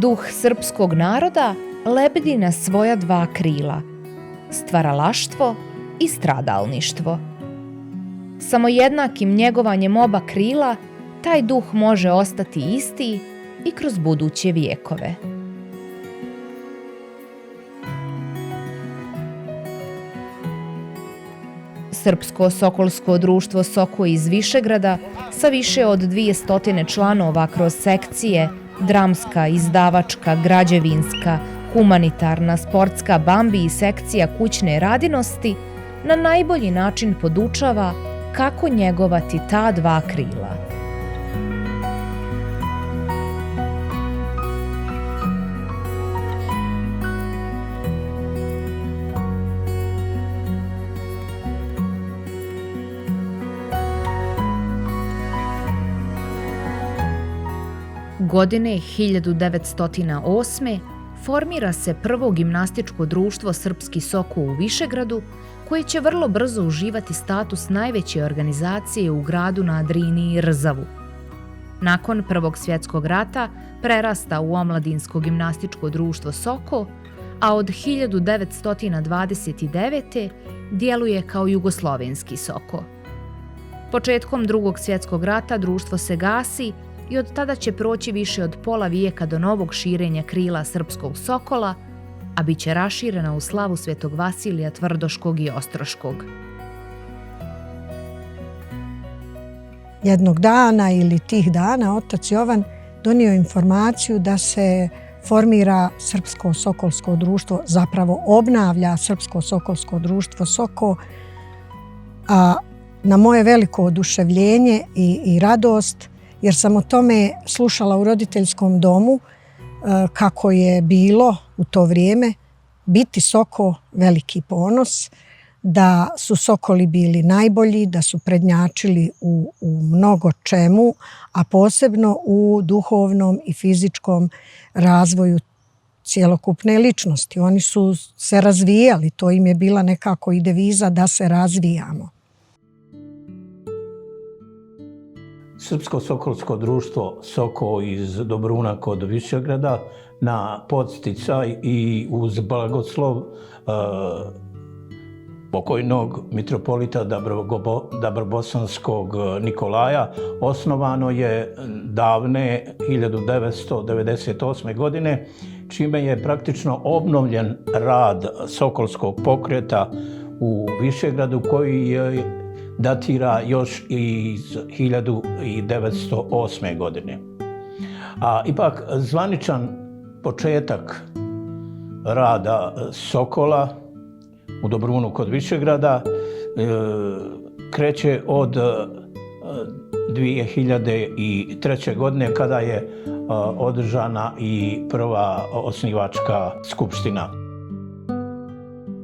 Duh srpskog naroda lebdi na svoja dva krila, stvaralaštvo i stradalništvo. Samo jednakim njegovanjem oba krila taj duh može ostati isti i kroz buduće vijekove. Srpsko sokolsko društvo Soko iz Višegrada sa više od 200 članova kroz sekcije dramska, izdavačka, građevinska, humanitarna, sportska, bambi i sekcija kućne radinosti na najbolji način podučava kako njegovati ta dva krila. Godine 1908. formira se prvo gimnastičko društvo Srpski Soko u Višegradu, koje će vrlo brzo uživati status najveće organizacije u gradu na Drini i Rzavu. Nakon Prvog svjetskog rata prerasta u omladinsko gimnastičko društvo Soko, a od 1929. djeluje kao jugoslovenski Soko. Početkom Drugog svjetskog rata društvo se gasi i od tada će proći više od pola vijeka do novog širenja krila Srpskog Sokola, a bit će raširena u slavu Svetog Vasilija Tvrdoškog i Ostroškog. Jednog dana ili tih dana otac Jovan donio informaciju da se formira Srpsko sokolsko društvo, zapravo obnavlja Srpsko sokolsko društvo Soko, a na moje veliko oduševljenje i radost, jer sam o tome slušala u roditeljskom domu, kako je bilo u to vrijeme biti Soko veliki ponos, da su Sokoli bili najbolji, da su prednjačili u mnogo čemu, a posebno u duhovnom i fizičkom razvoju cjelokupne ličnosti. Oni su se razvijali, to im je bila nekako i deviza da se razvijamo. Srpsko sokolsko društvo Soko iz Dobruna kod Višegrada na podsticaj i uz blagoslov pokojnog mitropolita Dabrobosanskog Nikolaja osnovano je davne 1998. godine, čime je praktično obnovljen rad sokolskog pokreta u Višegradu, koji je datira još iz 1908. godine. A ipak zvaničan početak rada Sokola u Dobrunu kod Višegrada kreće od 2003. godine kada je održana i prva osnivačka skupština.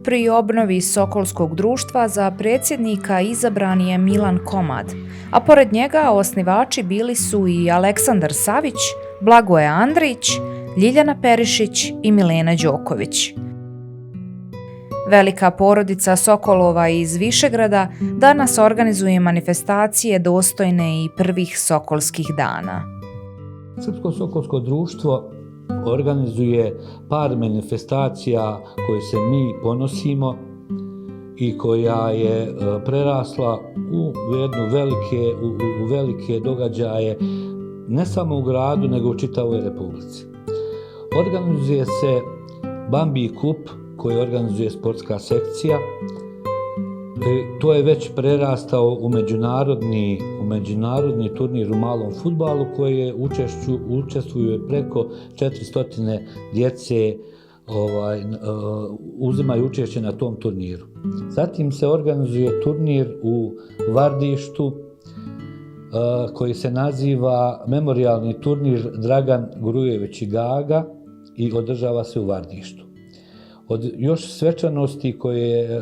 Pri obnovi Sokolskog društva za predsjednika izabran je Milan Komad, a pored njega osnivači bili su i Aleksandar Savić, Blagoje Andrić, Ljiljana Perišić i Milena Đoković. Velika porodica Sokolova iz Višegrada danas organizuje manifestacije dostojne i prvih sokolskih dana. Srpsko sokolsko društvo organizuje par manifestacija koje se mi ponosimo i koja je prerasla u velike događaje ne samo u gradu nego u čitavoj Republici. Organizuje se Bambi kup koji organizuje sportska sekcija. To je već prerastao u međunarodni turnir u malom fudbalu koje učestvuje preko 400 djece, uzimaju učešće na tom turniru. Zatim se organizuje turnir u Vardištu koji se naziva Memorijalni turnir Dragan Grujević i Gaga i održava se u Vardištu. Od još svečanosti koje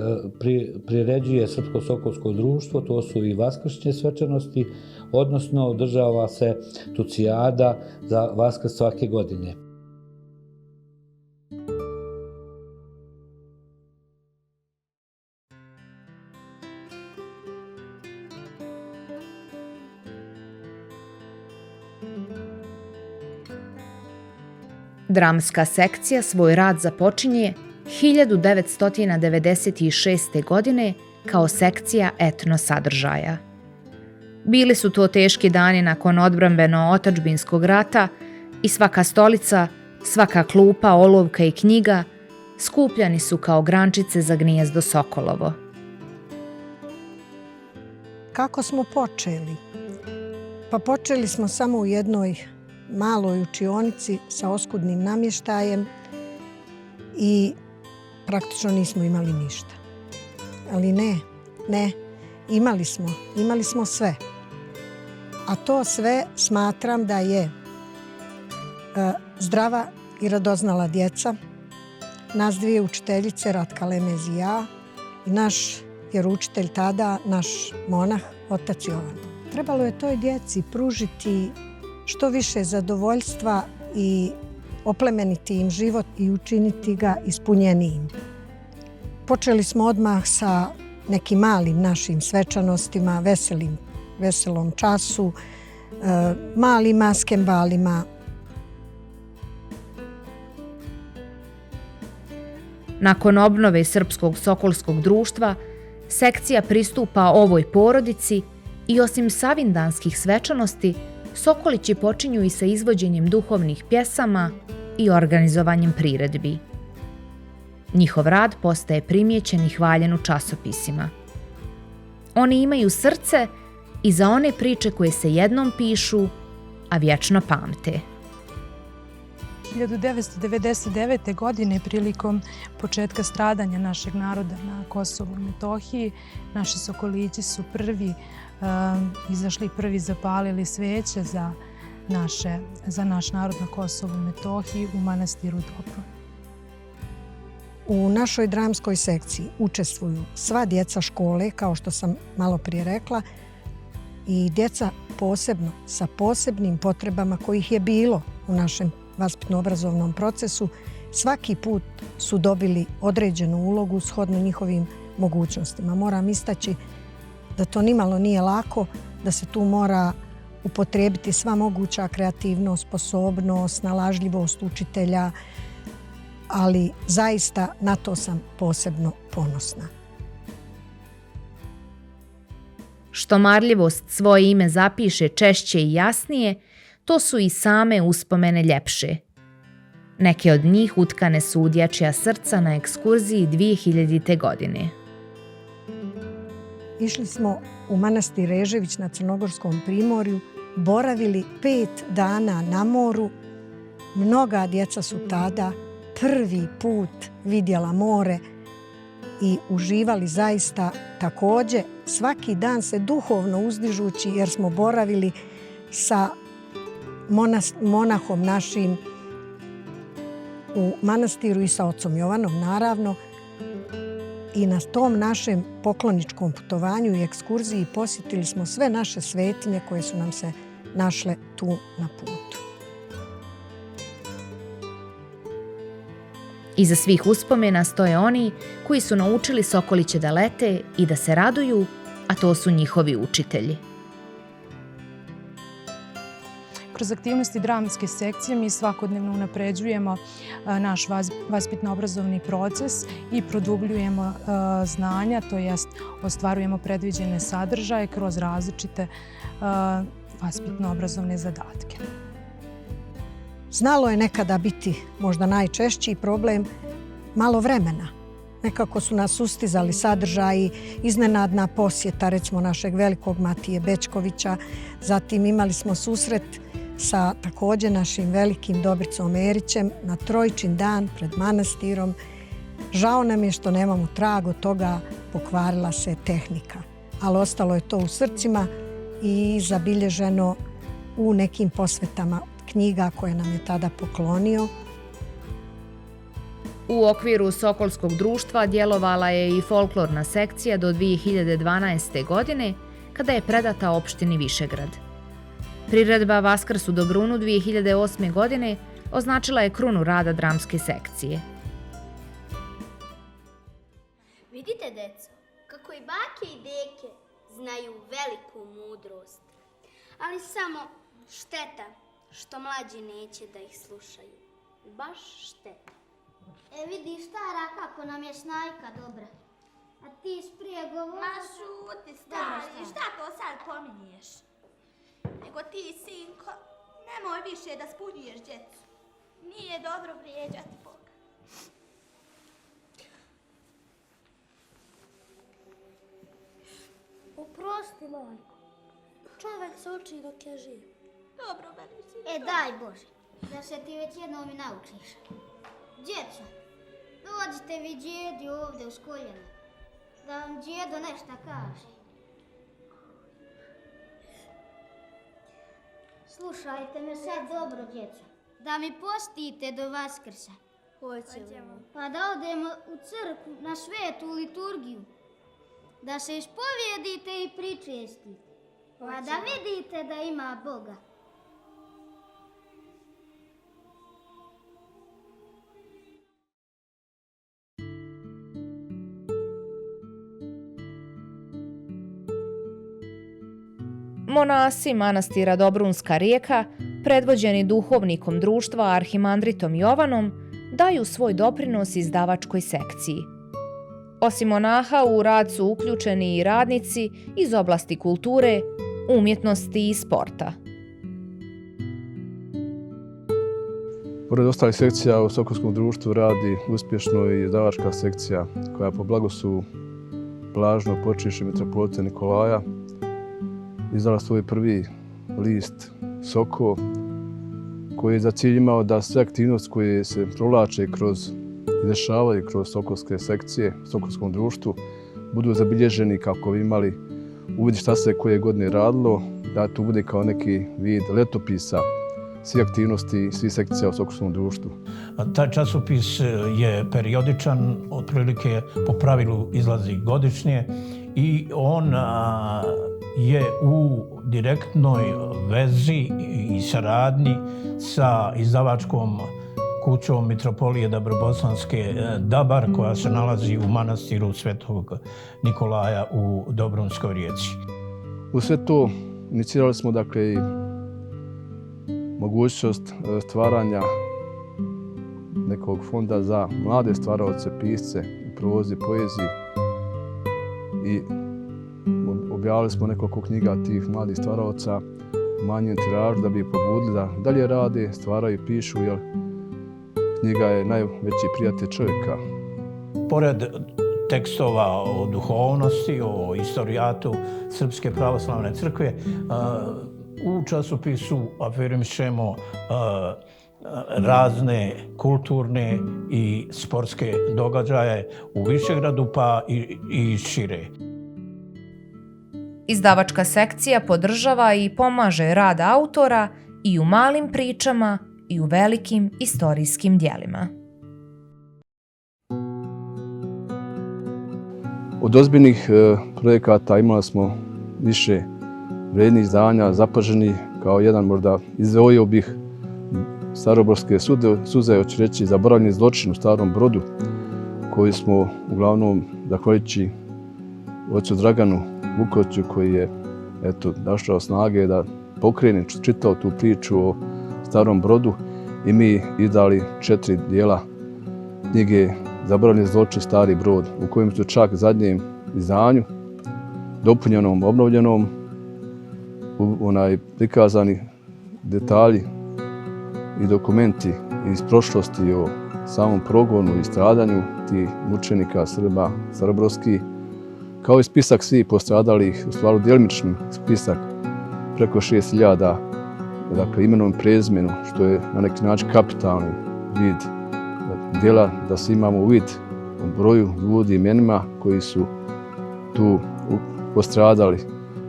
priređuje Srpsko sokolsko društvo, to su i vaskršnje svečanosti, odnosno održava se tucijada za Vaskrs svake godine. Dramska sekcija svoj rad započinje 1996. godine kao sekcija etno sadržaja. Bili su to teški dani nakon odbrambeno-otadžbinskog rata i svaka stolica, svaka klupa, olovka i knjiga skupljani su kao grančice za gnijezdo Sokolovo. Kako smo počeli? Pa počeli smo samo u jednoj maloj učionici sa oskudnim namještajem i praktično nismo imali ništa. Ali ne, imali smo sve. A to sve smatram da je zdrava i radoznala djeca, nas dvije učiteljice, Ratka Lemez i ja, i naš vjeroučitelj tada, naš monah, otac Jovan. Trebalo je toj djeci pružiti što više zadovoljstva i oplemeniti im život i učiniti ga ispunjenijim. Počeli smo odmah sa nekim malim našim svečanostima, veselom času, malim maskembalima. Nakon obnove Srpskog sokolskog društva, sekcija pristupa ovoj porodici i osim savindanskih svečanosti, Sokolići počinju i sa izvođenjem duhovnih pjesama i organizovanjem priredbi. Njihov rad postaje primijećen i hvaljen u časopisima. Oni imaju srce i za one priče koje se jednom pišu, a vječno pamte. 1999. godine, prilikom početka stradanja našeg naroda na Kosovu i Metohiji, naši Sokolići su izašli prvi, zapalili sveće za naš narod na Kosovu i Metohiji u manastiru Dobro. U našoj dramskoj sekciji učestvuju sva djeca škole, kao što sam malo prije rekla, i djeca posebno sa posebnim potrebama kojih je bilo u našem vaspitno-obrazovnom procesu. Svaki put su dobili određenu ulogu shodno njihovim mogućnostima. Moram istaći da to nimalo nije lako, da se tu mora upotrijebiti sva moguća kreativnost, sposobnost, snalažljivost učitelja, ali zaista na to sam posebno ponosna. Što marljivost svoje ime zapiše češće i jasnije, to su i same uspomene ljepše. Neke od njih utkane su u dječja srca na ekskurziji 2000. godine. Išli smo u manastir Režević na Crnogorskom primorju, boravili 5 dana na moru. Mnoga djeca su tada prvi put vidjela more i uživali zaista također svaki dan se duhovno uzdižući, jer smo boravili sa monahom našim u manastiru i sa ocom Jovanom, naravno. I na tom našem pokloničkom putovanju i ekskurziji posjetili smo sve naše svetinje koje su nam se našle tu na putu. Iza svih uspomena stoje oni koji su naučili Sokoliće da lete i da se raduju, a to su njihovi učitelji. Kroz aktivnosti dramske sekcije mi svakodnevno unapređujemo naš vaspitno-obrazovni proces i produbljujemo znanja, to jest ostvarujemo predviđene sadržaje kroz različite vaspitno-obrazovne zadatke. Znalo je nekada biti možda najčešći problem malo vremena. Nekako su nas sustizali sadržaji, iznenadna posjeta, recimo našeg velikog Matije Bečkovića. Zatim imali smo susret sa također našim velikim Dobricom Erićem na Trojičin dan pred manastirom. Žao nam je što nemamo trag od toga, pokvarila se tehnika. Ali ostalo je to u srcima i zabilježeno u nekim posvetama knjiga koje nam je tada poklonio. U okviru Sokolskog društva djelovala je i folklorna sekcija do 2012. godine, kada je predata opštini Višegrad. Priredba Vaskrs u Dobrunu 2008. godine označila je krunu rada dramske sekcije. Vidite, deco, kako i bake i deke znaju veliku mudrost, ali samo šteta što mlađi neće da ih slušaju. Baš šteta. Vidiš stara kako nam je snajka dobra. A ti sprije govori... Ma šuti, stari, šta to sad pominješ? Nego ti, sinko, nemoj više da spunjuješ djecu. Nije dobro vrijeđati Boga. Oprosti, majko. Čovjek se uči dok je živ. Dobro, meni si. Daj Bože, da se ti već jednom i naučiš. Djeco, dođite vi djedi ovdje uz koljena, da vam djedo nešto kaže. Slušajte me sad dobro, djeco. Da mi postite do Vaskrsa. Hoćemo. Pa da odemo u crkvu na svetu liturgiju. Da se ispovijedite i pričestite. Pa da vidite da ima Boga. Monasi manastira Dobrunska Rijeka, predvođeni duhovnikom društva arhimandritom Jovanom, daju svoj doprinos izdavačkoj sekciji. Osim monaha, u rad su uključeni i radnici iz oblasti kulture, umjetnosti i sporta. Pored ostalih sekcija u Sokolskom društvu radi uspješno i izdavačka sekcija koja po blagoslovu Blaženog Počivšeg mitropolita Nikolaja izdala svoj prvi list Soko, koji je za cilj imao da sve aktivnosti koje se provlače kroz i dešavaju kroz sokolske sekcije u Sokolskom društvu budu zabilježeni kako bi imali uvid šta se koje godine radilo, da to bude kao neki vid letopisa svih aktivnosti, svih sekcija u Sokolskom društvu. Taj časopis je periodičan, otprilike po pravilu izlazi godišnje i on je u direktnoj vezi i saradnji sa izdavačkom kućom Mitropolije Dabrobosanske Dabar, koja se nalazi u manastiru Svetog Nikolaja u Dobrunskoj Rijeci. U sve to inicirali smo dakle i mogućnost stvaranja nekog fonda za mlade stvaraoce, pisce, prozi, poeziji i objavili smo nekoliko knjiga tih mladih stvaraoca u manjem tiražu da bi ih pobudili da dalje rade, stvaraju, pišu, jer knjiga je najveći prijatelj čovjeka. Pored tekstova o duhovnosti, o istorijatu Srpske pravoslavne crkve, u časopisu afirmišemo razne kulturne i sportske događaje u Višegradu pa i šire. Izdavačka sekcija podržava i pomaže rad autora i u malim pričama i u velikim istorijskim djelima. Od ozbiljnih projekata imali smo više vrijednih izdanja, zapaženih, kao jedan možda izdvojio bih Staroborske suze, hoću reći zaboravljeni zločin u Starom Brodu, koji smo uglavnom, zahvaljujući ocu Draganu Vukoviću, koji je našao snage da pokrene, čitao tu priču o Starom Brodu i mi izdali 4 dijela knjige Zaboravljeni zločin Stari Brod, u kojem su čak zadnjem izdanju, dopunjenom, obnovljenom, prikazani detalji i dokumenti iz prošlosti o samom progonu i stradanju tih mučenika Srba starobrodskih, kao i spisak svih postradalih, u stvari djelimični spisak, preko 6.000, dakle imenom i prezimenu, što je na neki način kapitalni vid djela, da se imamo uvid u broju ljudi, imenima koji su tu postradali.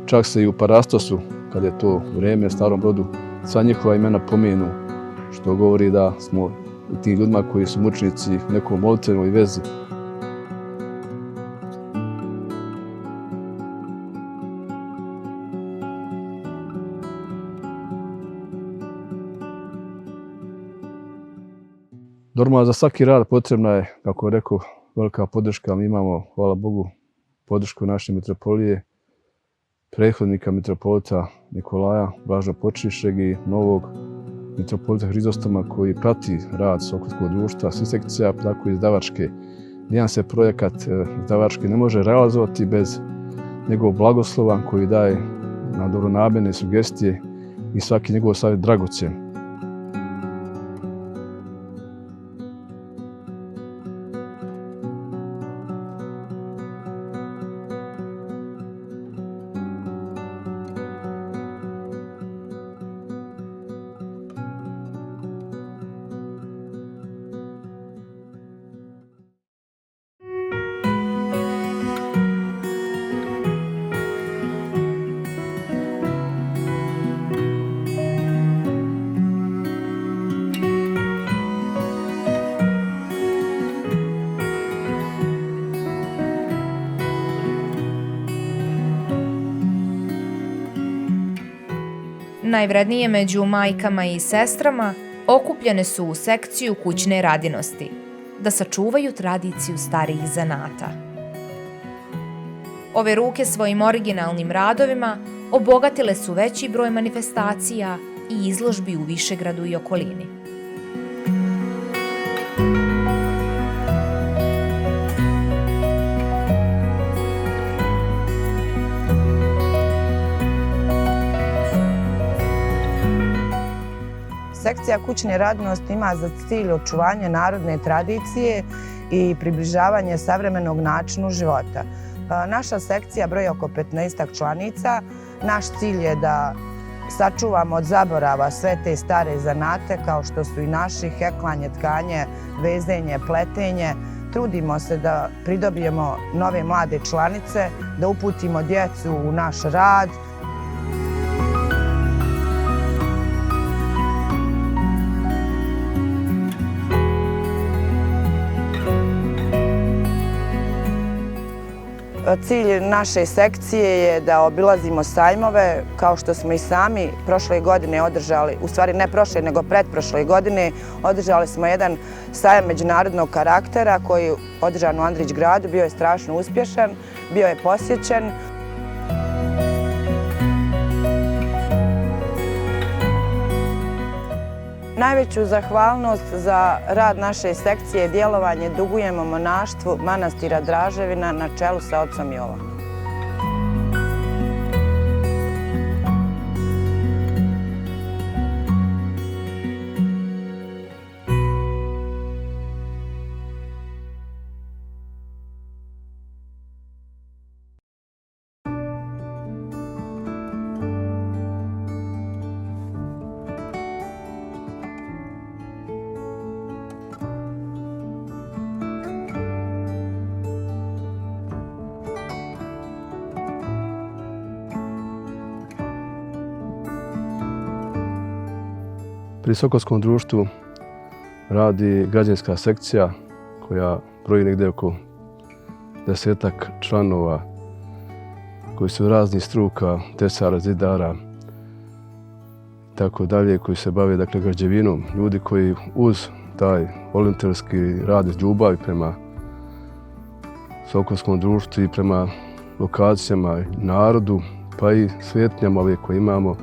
Čak se i u Parastosu, kad je to vrijeme u Starom Brodu, sva njihova imena pomenu, što govori da smo tim ljudima koji su mučenici u nekom molitvenoj vezi. Normalno, za svaki rad potrebna je, kako je rekao, velika podrška. Mi imamo, hvala Bogu, podršku naše mitropolije, prethodnika mitropolita Nikolaja Blaženog Počivšeg i novog mitropolita Hrizostoma koji prati rad Sokolskog društva s sekcija, tako i izdavačke. Nijedan se projekat izdavački ne može realizovati bez njegovog blagoslova koji daje na dobronamjerne sugestije i svaki njegov savjet dragocjen. Najvrednije među majkama i sestrama okupljene su u sekciju kućne radinosti, da sačuvaju tradiciju starijih zanata. Ove ruke svojim originalnim radovima obogatile su veći broj manifestacija i izložbi u Višegradu i okolini. Sekcija kućne radinosti ima za cilj očuvanje narodne tradicije i približavanje savremenog načinu života. Naša sekcija broji oko 15 članica. Naš cilj je da sačuvamo od zaborava sve te stare zanate kao što su i naši heklanje, tkanje, vezenje, pletenje. Trudimo se da pridobijemo nove mlade članice, da uputimo djecu u naš rad. Cilj naše sekcije je da obilazimo sajmove, kao što smo i sami prošle godine održali, u stvari ne prošle, nego pretprošle godine, održali smo jedan sajam međunarodnog karaktera koji je održan u Andrićgradu, bio je strašno uspješan, bio je posjećen. Najveću zahvalnost za rad naše sekcije i djelovanje dugujemo monaštvu manastira Draževina na čelu sa ocom Jovanom. Pri Sokolskom društvu radi građanska sekcija koja broji negdje oko 10 članova koji su raznih struka, tesara, zidara, tako dalje, koji se bave građevinom. Ljudi koji uz taj volonterski rad iz ljubavi prema Sokolskom društvu i prema lokacijama, narodu, pa i svetinjama ove koje imamo,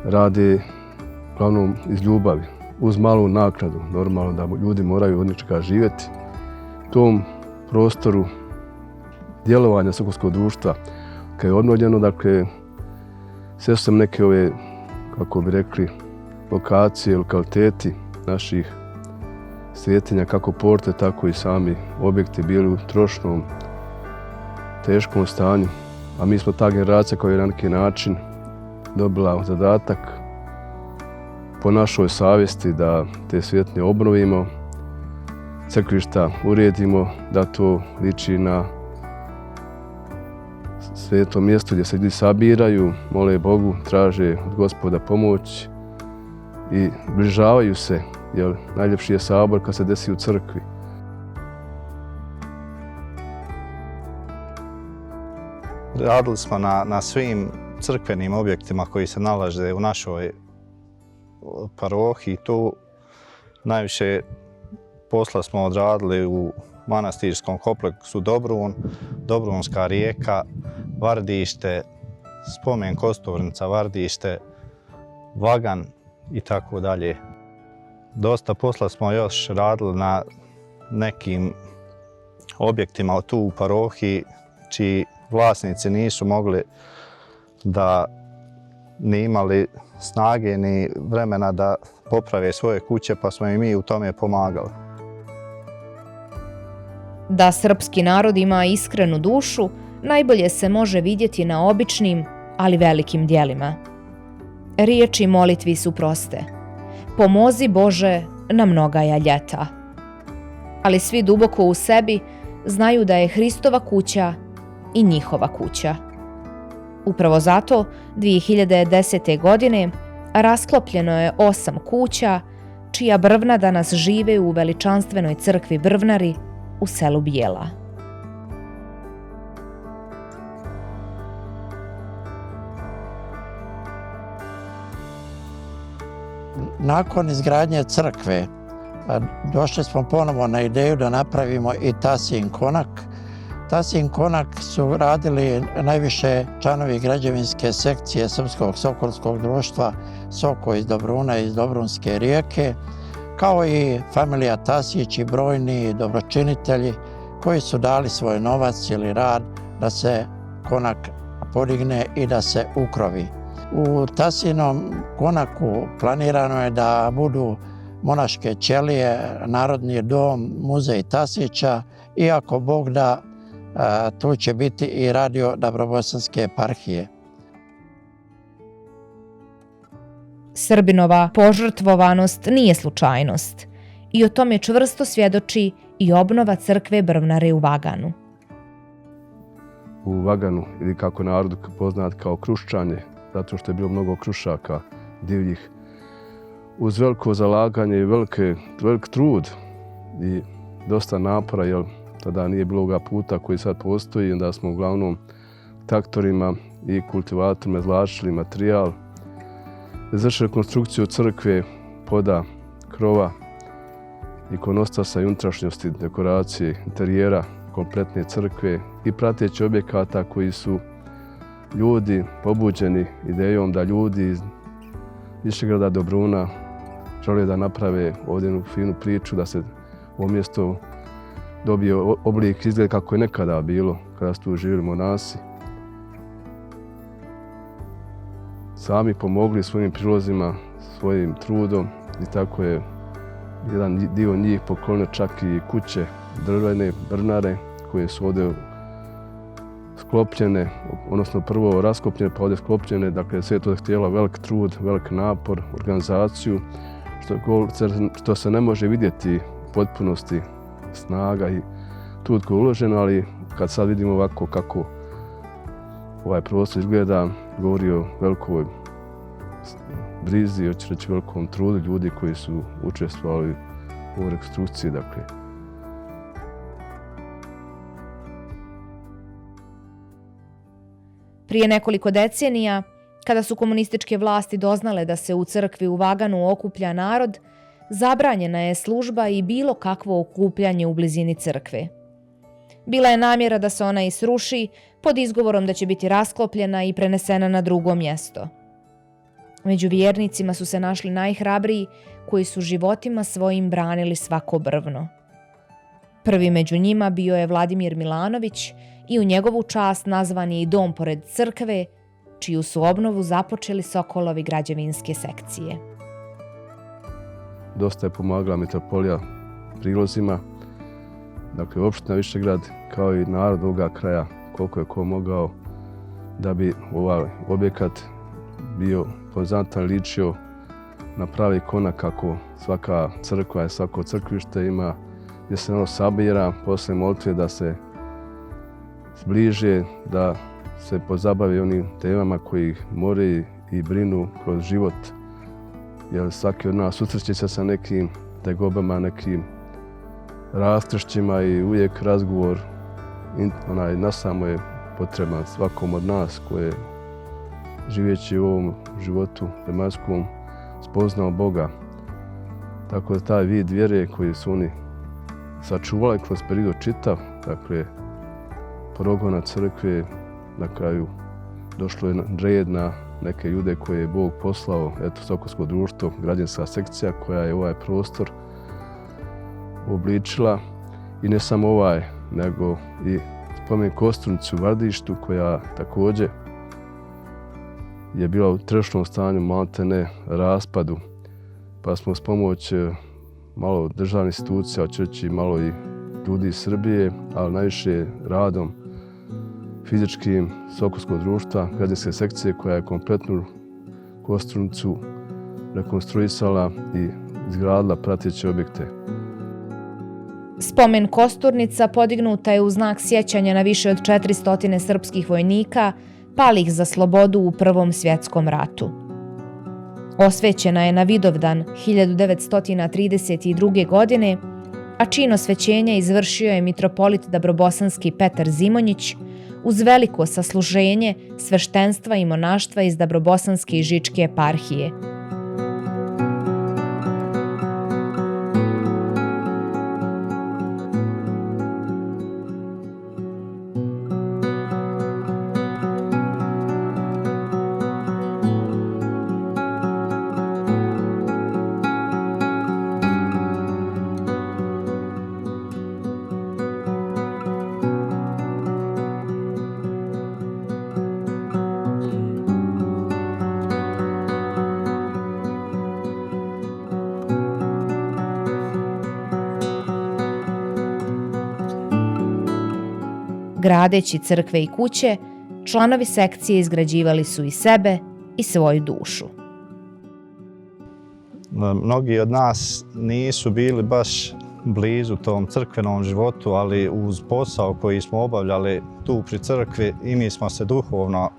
rade uglavnom iz ljubavi, uz malu naknadu. Normalno da ljudi moraju od nečega živjeti. U tom prostoru djelovanja Sokolskog društva, kad je obnovljeno, sve su neke ove, kako bi rekli, lokacije, lokaliteti naših svetinja, kako porte, tako i sami objekti bili u trošnom, teškom stanju. A mi smo ta generacija koja je na neki način dobila zadatak po našoj savjesti da te svetinje obnovimo, crkvišta uredimo, da to liči na sveto mjesto gdje se ljudi sabiraju, mole Bogu, traže od Gospoda pomoć i bližavaju se, jer najljepši je sabor kad se desi u crkvi. Radili smo na svim crkvenim objektima koji se nalaze u našoj parohiji. Tu najviše posla smo odradili u manastirskom kompleksu Dobrun, Dobrunska rijeka, Vardište, spomen Kosturnica, Vardište, Vagan, i tako dalje. Dosta posla smo još radili na nekim objektima tu u parohiji čiji vlasnici nisu mogli da ni imali snage ni vremena da poprave svoje kuće, pa smo i mi u tome pomagali. Da srpski narod ima iskrenu dušu, najbolje se može vidjeti na običnim, ali velikim djelima. Riječi molitvi su proste. Pomozi Bože na mnogaja ljeta. Ali svi duboko u sebi znaju da je Hristova kuća i njihova kuća. Upravo zato 2010. godine rasklopljeno je 8 kuća, čija brvna danas žive u veličanstvenoj crkvi Brvnari u selu Bijela. Nakon izgradnje crkve došli smo ponovo na ideju da napravimo i Tasijin konak. Tasijin konak su radili najviše članovi građevinske sekcije Srpskog sokolskog društva Soko iz Dobruna iz Dobrunske rijeke, kao i familija Tasić i brojni dobročinitelji koji su dali svoj novac ili rad da se konak podigne i da se ukrovi. U Tasinom konaku planirano je da budu monaške ćelije, Narodni dom, muzej Tasića i ako Bog da, tu će biti i radio Dabrobosanske eparhije. Srbinova požrtvovanost nije slučajnost i o tome čvrsto svjedoči i obnova crkve Brvnare u Vaganu. U Vaganu, ili kako narod poznat kao Kruščanje, zato što je bilo mnogo krušaka divljih, uz veliko zalaganje i velik trud i dosta napora, jer tada nije bilo ovoga puta koji sad postoji, onda smo uglavnom traktorima i kultivatorima izvlačili materijal, izvršili konstrukciju crkve, poda, krova, ikonostasa i unutrašnjosti, dekoracije, interijera kompletne crkve i prateći objekata koji su ljudi pobuđeni idejom da ljudi iz Višegrada, Dobruna žele da naprave ovdje jednu finu priču, da se ovo mjesto dobije oblik izgled kako je nekada bilo, kada su tu živjeli monasi. Sami pomogli svojim prilozima, svojim trudom i tako je jedan dio njih poklonio čak i kuće drvene, brvnare, koje su ovdje sklopljene, odnosno prvo raskopljene pa ovdje sklopljene. Dakle, sve je to htjelo velik trud, velik napor, organizaciju, što se ne može vidjeti u potpunosti, snaga i trud koji je uložen, ali kad sad vidimo ovako kako ovaj prostor izgleda, govori o velikoj brizi, hoću reći velikom trudu ljudi koji su učestvovali u rekonstrukciji. Dakle. Prije nekoliko decenija, kada su komunističke vlasti doznale da se u crkvi u Vaganu okuplja narod, zabranjena je služba i bilo kakvo okupljanje u blizini crkve. Bila je namjera da se ona i sruši pod izgovorom da će biti rasklopljena i prenesena na drugo mjesto. Među vjernicima su se našli najhrabriji koji su životima svojim branili svako brvno. Prvi među njima bio je Vladimir Milanović i u njegovu čast nazvan je i dom pored crkve, čiju su obnovu započeli Sokolovi građevinske sekcije. Dosta je pomagala metropolija prilozima, dakle opština Višegrad kao i narod ovoga kraja, koliko je ko mogao da bi ovaj objekat bio pozantan, ličio na pravi konak kako svaka crkva i svako crkvište ima, gdje se ono sabira posle molitve da se zbliže, da se pozabavi onim temama koji ih more i brinu kroz život. Jer svaki od nas susreće se sa nekim tegobama, nekim raskršćima i uvijek razgovor nasamo je potreban svakom od nas koji je živeći u ovom životu zemaljskom spoznao Boga. Tako da taj vid vjere koji su oni sačuvali kroz period čitav, dakle progona crkve, na kraju došlo je red na neke ljude koje je Bog poslao, eto, Sokolsko društvo, građanska sekcija koja je ovaj prostor obličila i ne samo ovaj, nego i spomen Kosturnicu u Vardištu koja također je bila u trešnom stanju, maltene raspadu, pa smo s pomoć malo državnih institucija, hoću reći malo i ljudi iz Srbije, ali najviše radom fizičkim Sokolskog društva, građanske sekcije koja je kompletnu Kosturnicu rekonstruisala i izgradila prateće objekte. Spomen Kosturnica podignuta je u znak sjećanja na više od 400 srpskih vojnika palih za slobodu u Prvom svjetskom ratu. Osvećena je na Vidovdan 1932. godine, a čin osvećenja izvršio je mitropolit Dabrobosanski Petar Zimonjić uz veliko sasluženje sveštenstva i monaštva iz Dabrobosanske i Žičke eparhije. Gradeći crkve i kuće, članovi sekcije izgrađivali su i sebe i svoju dušu. Mnogi od nas nisu bili baš blizu tom crkvenom životu, ali uz posao koji smo obavljali tu pri crkvi i mi smo se duhovno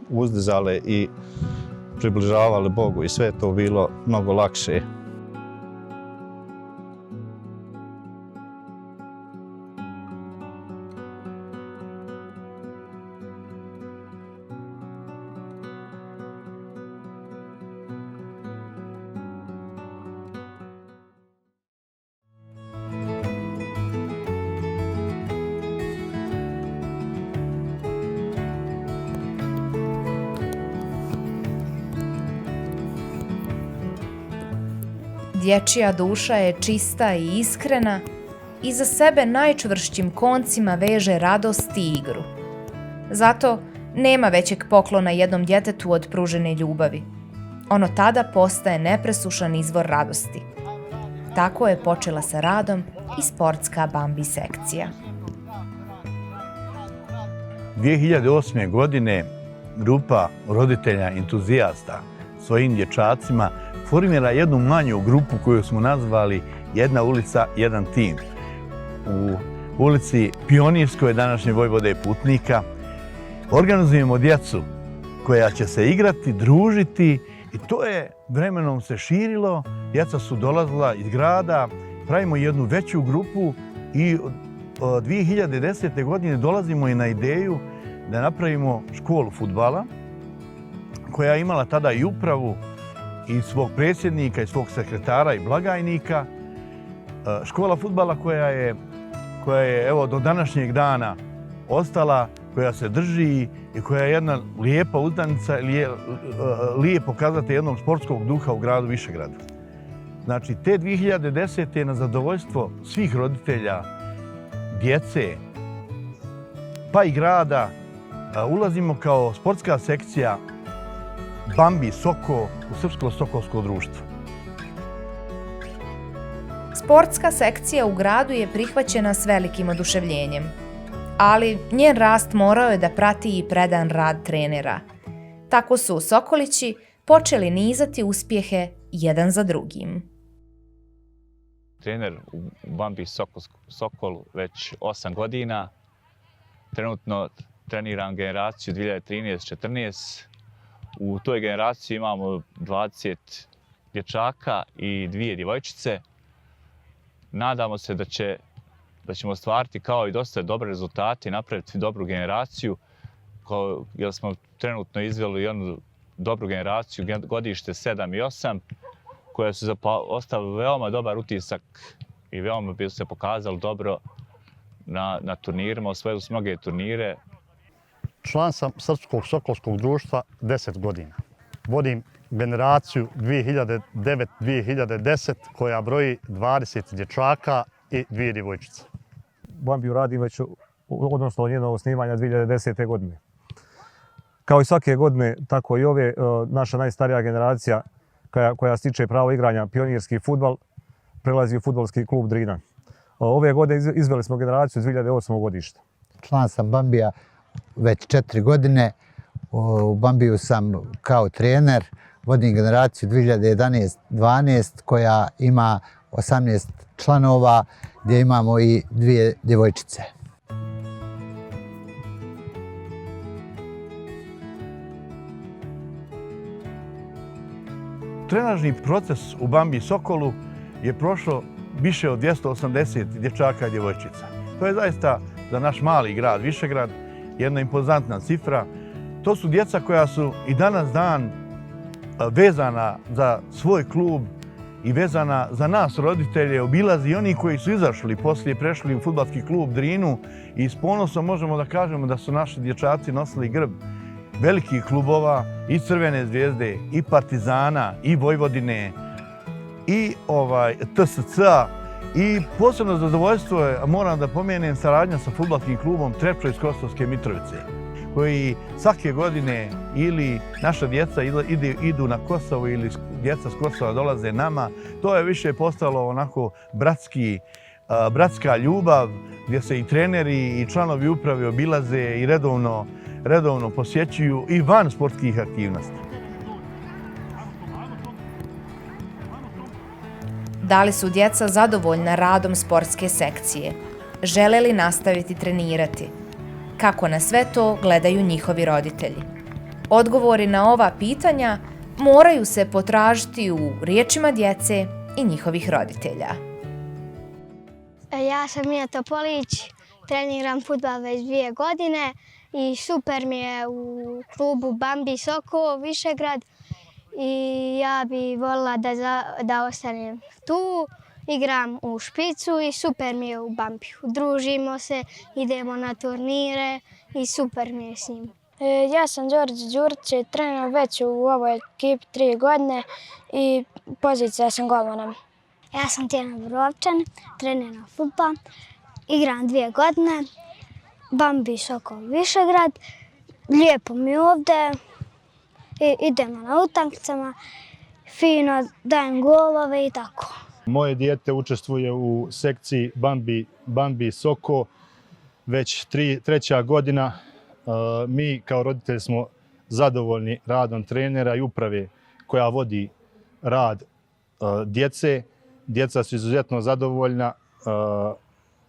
uzdizali i približavali Bogu i sve je to bilo mnogo lakše. Dječja duša je čista i iskrena i za sebe najčvršćim koncima veže radost i igru. Zato nema većeg poklona jednom djetetu od pružene ljubavi. Ono tada postaje nepresušan izvor radosti. Tako je počela sa radom i sportska bambi sekcija. 2008. godine grupa roditelja entuzijasta svojim dječacima formira jednu manju grupu koju smo nazvali Jedna ulica, jedan tim. U ulici Pionirskoj današnje Vojvode Putnika organizujemo djecu koja će se igrati, družiti i to je vremenom se širilo. Djeca su dolazila iz grada, pravimo jednu veću grupu i od 2010. godine dolazimo i na ideju da napravimo školu fudbala koja je imala tada i upravu i svog predsjednika i svog sekretara i blagajnika. Škola fudbala koja je evo do današnjeg dana ostala, koja se drži i koja je jedna lijepa uzdanica, lijep pokazatelj jednog sportskog duha u gradu Višegradu. Znači, te 2010. na zadovoljstvo svih roditelja, djece, pa i grada, ulazimo kao sportska sekcija Bambi Soko u Srpsko Sokolsko društvo. Sportska sekcija u gradu je prihvaćena s velikim oduševljenjem, ali njen rast morao je da prati i predan rad trenera. Tako su Sokolići počeli nizati uspjehe jedan za drugim. Trener u Bambi Sokol već 8 godina. Trenutno treniram generaciju 2013-14. U toj generaciji imamo 20 dječaka i 2 djevojčice. Nadamo se da ćemo ostvariti kao i dosta dobre rezultate i napraviti dobru generaciju, jer smo trenutno izveli jednu dobru generaciju, godište 7 i 8, koja su ostavili veoma dobar utisak i veoma bi se pokazali dobro na turnirima, osvojili su mnoge turnire. Član sam Srpskog Sokolskog društva 10 godina. vodim generaciju 2009-2010 koja broji 20 dječaka i 2 djevojčice. Bambiju radim već, odnosno njenog osnivanja 2010. godine. Kao i svake godine, tako i ove, naša najstarija generacija koja stiče pravo igranja pionirski fudbal, prelazi u fudbalski klub Drina. Ove godine izveli smo generaciju 2008. godišta. Član sam Bambija već 4 godine. U Bambiju sam kao trener. Vodim generaciju 2011-12 koja ima 18 članova gdje imamo i 2 djevojčice. Trenažni proces u Bambiji Sokolu je prošlo više od 280 dječaka i djevojčica. To je zaista za naš mali grad, Višegrad, jedna impozantna cifra. To su djeca koja su i danas dan vezana za svoj klub i vezana za nas roditelje, obilazi i oni koji su izašli, poslije prešli u fudbalski klub Drinu i s ponosom možemo da kažemo da su naši dječaci nosili grb velikih klubova i Crvene zvijezde, i Partizana, i Vojvodine, i TSC-a. I posebno zadovoljstvo je, moram da pomenem, saradnja sa fudbalskim klubom Trepča iz Kosovske Mitrovice, koji svake godine ili naša djeca idu na Kosovo ili djeca s Kosova dolaze nama. To je više postalo onako bratska ljubav gdje se i treneri i članovi uprave obilaze i redovno posjećuju i van sportskih aktivnosti. Da li su djeca zadovoljna radom sportske sekcije? Žele li nastaviti trenirati? Kako na sve to gledaju njihovi roditelji? Odgovori na ova pitanja moraju se potražiti u riječima djece i njihovih roditelja. Ja sam Mija Topolić, treniram fudbal već 2 godine i super mi je u klubu Bambi Sokol Višegrad i ja bi voljela da ostanem tu. Igram u špicu i super mi je u Bambiju. Družimo se, idemo na turnire i super mi je s njim. Ja sam Đorđe Đurić, treniram već u ovoj ekipi 3 godine i pozicija sam golmana. Ja sam Tijana Borovčan, treniram fudbal, igram 2 godine, Bambi Sokol Višegrad, lijepo mi je ovdje, idemo na utakmicama, fino dajem golove i tako. Moje dijete učestvuje u sekciji Bambi Soko već 3. godina. Mi kao roditelji smo zadovoljni radom trenera i uprave koja vodi rad djece. Djeca su izuzetno zadovoljna,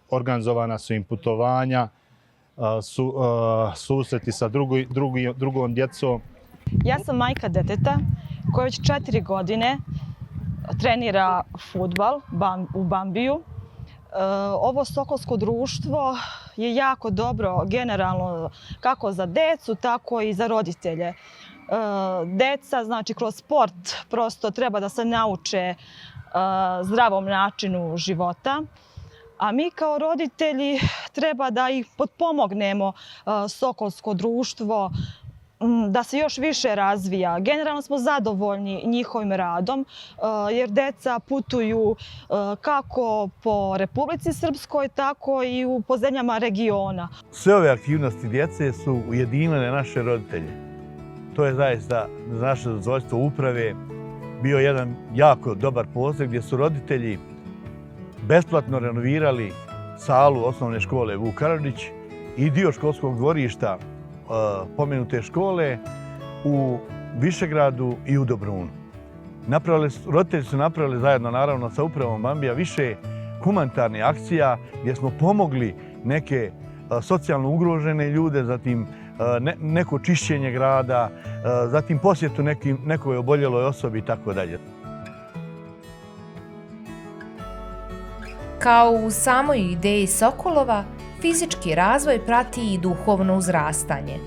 organizovana su im putovanja, susreti sa drugom djecom. Ja sam majka deteta koja već 4 godine trenira fudbal u Bambiju. Ovo Sokolsko društvo je jako dobro generalno kako za decu, tako i za roditelje. Deca, znači kroz sport prosto treba da se nauče zdravom načinu života, a mi kao roditelji treba da ih potpomognemo Sokolsko društvo da se još više razvija. Generalno smo zadovoljni njihovim radom jer deca putuju kako po Republici Srpskoj, tako i po zemljama regiona. Sve ove aktivnosti djece su ujedinile naše roditelje. To je zaista za naše zadovoljstvo uprave bio jedan jako dobar poziv gdje su roditelji besplatno renovirali salu osnovne škole Vuk Karadžić i dio školskog dvorišta pomenute škole u Višegradu i u Dobrunu. Roditelji su napravili zajedno, naravno, sa upravom Bambija više humanitarnih akcija gdje smo pomogli neke socijalno ugrožene ljude, zatim neko čišćenje grada, zatim posjetu nekoj oboljeloj osobi i tako dalje. Kao u samoj ideji Sokolova, fizički razvoj prati i duhovno uzrastanje.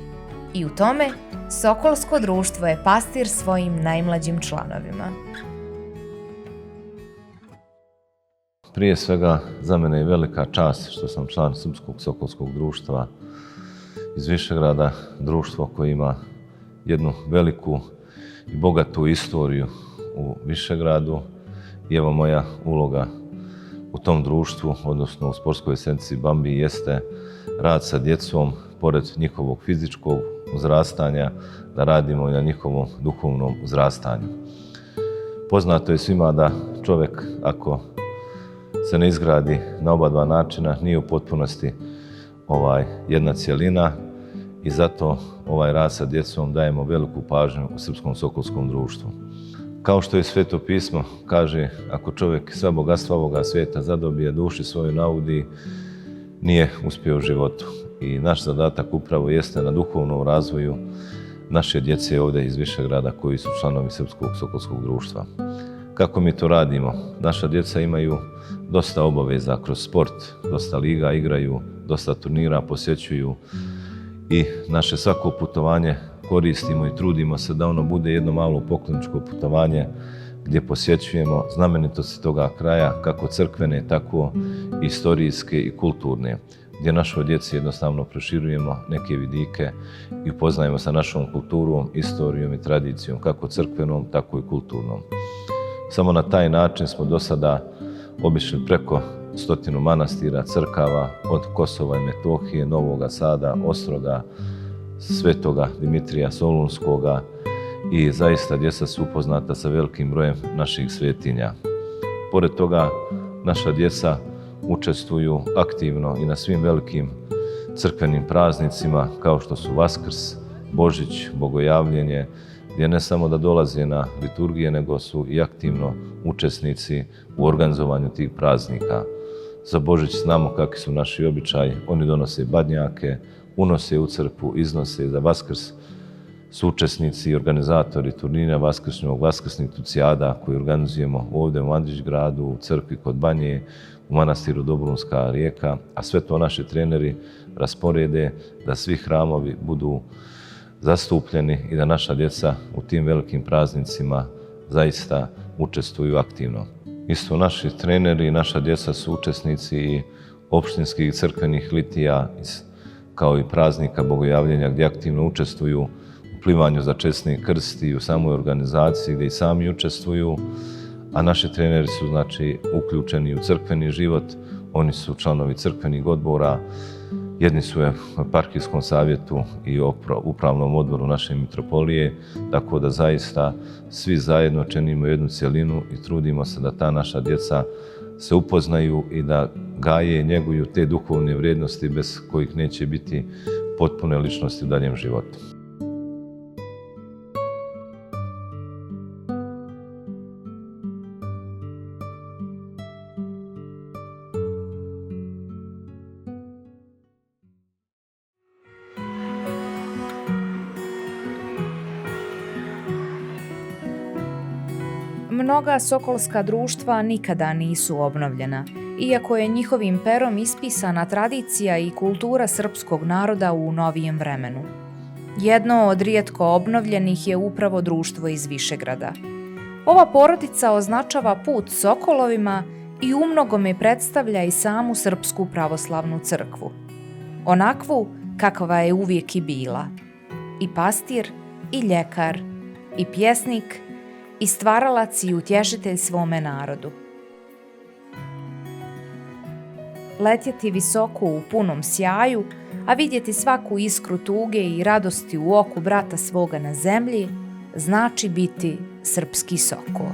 I u tome Sokolsko društvo je pastir svojim najmlađim članovima. Prije svega, za mene je velika čast što sam član Srpskog Sokolskog društva iz Višegrada, društvo koje ima jednu veliku i bogatu istoriju u Višegradu. I evo moja uloga u tom društvu, odnosno u sportskoj sekciji Bambi, jeste rad sa djecom, pored njihovog fizičkog uzrastanja, da radimo i na njihovom duhovnom uzrastanju. Poznato je svima da čovjek, ako se ne izgradi na oba dva načina, nije u potpunosti jedna cjelina i zato ovaj rad sa djecom dajemo veliku pažnju u Srpskom sokolskom društvu. Kao što je Sveto pismo kaže, ako čovjek sva bogatstva ovoga svijeta zadobije, duši svoju naudi, nije uspio u životu. I naš zadatak upravo jeste na duhovnom razvoju naše djece ovdje iz Višegrada koji su članovi Srpskog sokolskog društva. Kako mi to radimo? Naša djeca imaju dosta obaveza kroz sport, dosta liga igraju, dosta turnira posjećuju i naše svako putovanje koristimo i trudimo se da ono bude jedno malo pokloničko putovanje gdje posjećujemo znamenitosti toga kraja, kako crkvene, tako i istorijske i kulturne, gdje našoj djeci jednostavno proširujemo neke vidike i upoznajemo sa našom kulturom, istorijom i tradicijom, kako crkvenom, tako i kulturnom. Samo na taj način smo do sada obišli preko 100 manastira, crkava, od Kosova i Metohije, Novoga Sada, Ostroga, Svetoga Dimitrija Solunskoga i zaista djeca su upoznata sa velikim brojem naših svetinja. Pored toga, naša djeca učestvuju aktivno i na svim velikim crkvenim praznicima kao što su Vaskrs, Božić, Bogojavljenje, gdje ne samo da dolaze na liturgije, nego su i aktivno učesnici u organizovanju tih praznika. Za Božić znamo kakvi su naši običaji, oni donose badnjake, unose u crkvu, iznose. Za Vaskrs su učesnici i organizatori turnira vaskršnjog, vaskrsnih tucijada koji organizujemo ovdje u Andrićgradu, u crkvi kod Banje, u manastiru Dobrunska Rijeka, a sve to naši treneri rasporede da svi hramovi budu zastupljeni i da naša djeca u tim velikim praznicima zaista učestvuju aktivno. Isto naši treneri i naša djeca su učesnici i opštinskih crkvenih litija, kao i praznika Bogojavljenja gdje aktivno učestvuju u plivanju za česni krst i u samoj organizaciji gdje i sami učestvuju, a naši treneri su uključeni u crkveni život, oni su članovi crkvenih odbora, jedni su u eparhijskom savjetu i upravnom odboru naše mitropolije, tako da zaista svi zajedno činimo jednu cjelinu i trudimo se da ta naša djeca se upoznaju i da gaje i njeguju te duhovne vrijednosti bez kojih neće biti potpune ličnosti u daljem životu. Mnoga sokolska društva nikada nisu obnovljena, iako je njihovim perom ispisana tradicija i kultura srpskog naroda u novijem vremenu. Jedno od rijetko obnovljenih je upravo društvo iz Višegrada. Ova porodica označava put Sokolovima i umnogome predstavlja i samu Srpsku pravoslavnu crkvu. Onakvu kakva je uvijek i bila. I pastir, i ljekar, i pjesnik, i stvaralac i utješitelj svome narodu. Letjeti visoko u punom sjaju, a vidjeti svaku iskru tuge i radosti u oku brata svoga na zemlji, znači biti srpski Sokol.